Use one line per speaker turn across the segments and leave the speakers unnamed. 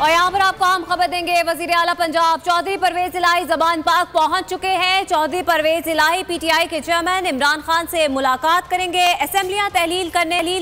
और यहाँ पर आपको अहम खबर देंगे। वजीर आला पंजाब चौधरी परवेज इलाही ज़बान पाक पहुंच चुके हैं। चौधरी परवेज इलाही पीटीआई के चेयरमैन इमरान खान से मुलाकात करेंगे। असेंबलियां तहलील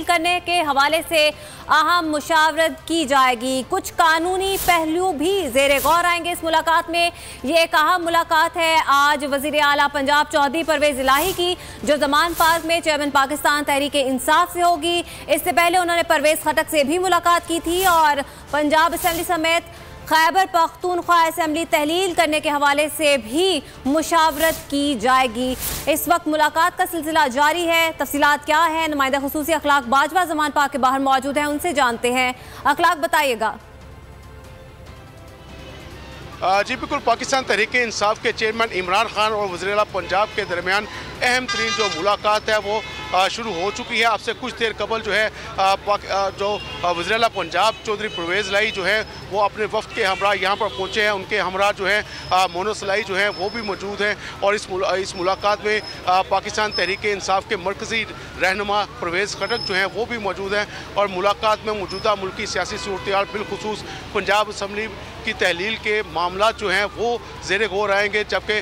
करने के हवाले से अहम मुशावरत की जाएगी। कुछ कानूनी पहलू भी ज़ेरे गौर आएंगे इस मुलाकात में। ये एक अहम मुलाकात है आज वजीर आला पंजाब चौधरी परवेज इलाही की, जो ज़मान पार्क में चेयरमैन पाकिस्तान तहरीक इंसाफ से होगी। इससे पहले उन्होंने परवेज खटक से भी मुलाकात की थी और पंजाब असेंबली समेत खैबर पख्तूनख्वा असेंबली तहलील करने के हवाले से भी मुशावरत की जाएगी। इस वक्त मुलाकात का सिलसिला जारी है। तफसीलात क्या है, नुमाइंदा खुसूसी अखलाक बाजवा ज़मान पाक के बाहर मौजूद हैं, उनसे जानते हैं। अखलाक बताइएगा।
जी बिल्कुल, पाकिस्तान तहरीक इंसाफ के चेयरमैन इमरान खान और वज़ीर आला पंजाब के दरमियान अहम तरीन जो मुलाकात है वो शुरू हो चुकी है। आपसे कुछ देर कबल जो है जो वज़ीर आला पंजाब चौधरी परवेज इलाही जो है वो अपने वफ़द के हमरा यहाँ पर पहुँचे हैं। उनके हमरा जो है मोनस इलाही जो है वो भी मौजूद हैं और इस मुलाकात में पाकिस्तान तहरीक इंसाफ के मरकज़ी रहनुमा परवेज़ खटक जो हैं वो भी मौजूद हैं और मुलाकात में मौजूदा मुल्की सियासी सूरत-ए-हाल बिलखुसूस पंजाब असम्बली की तहलील के मामला जो हैं वो ज़ेरे गौर आएंगे। जबकि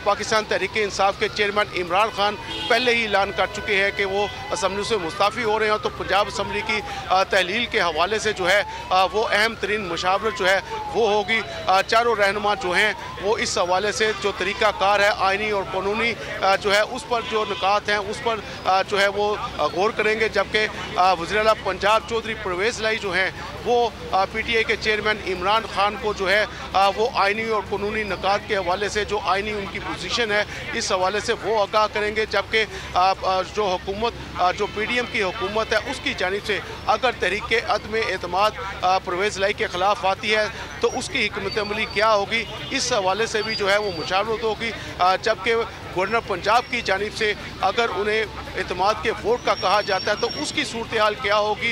पाकिस्तान तहरीक इंसाफ के चेयरमैन इमरान खान पहले ही ऐलान कर चुके हैं कि वो असम्बली से मुस्ताफ़ी हो रहे हैं। तो पंजाब असम्बली की तहलील के हवाले से जो है वो अहम तरीन मुशावरत जो है वो होगी। चारों रहनुमा जो हैं वो इस हवाले से जो तरीक़ाकार है आइनी और कानूनी जो है उस पर जो निकात हैं उस पर जो है वो गौर करेंगे। जबकि वज़ीर आला पंजाब चौधरी परवेज इलाही जो हैं वो पीटीआई के चेयरमैन इमरान खान को जो है वो आइनी और कानूनी निकात के हवाले से जो आइनी उनकी पोजीशन है इस हवाले से वो आगाह करेंगे। जबकि जो हुकूमत जो पीडीएम की हुकूमत है उसकी जानिब से अगर तहरीक अदम एतमाद परवेज इलाही के ख़िलाफ़ आती है तो उसकी हिकमत अमली क्या होगी, इस हवाले से भी जो है वो मुशावरत होगी। जबकि गवर्नर पंजाब की जानिब से अगर उन्हें एतमाद के वोट का कहा जाता है तो उसकी सूरत हाल क्या होगी,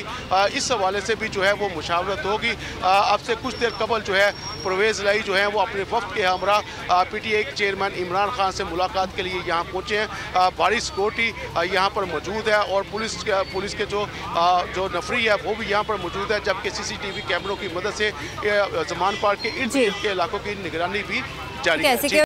इस हवाले से भी जो है वो मुशावरत होगी। अब से कुछ देर कबल जो है परवेज इलाही जो है वो अपने वफ़द के हमरा पीटीआई के चेयरमैन इमरान खान से मुलाकात के लिए यहाँ पहुँचे हैं। भारी सिक्योरिटी यहाँ पर मौजूद है और पुलिस के जो नफरी है वो भी यहाँ पर मौजूद है। जबकि CCTV कैमरों की मदद से ज़मान पार्क के इर्द गिर्द के इलाकों की निगरानी भी जारी है।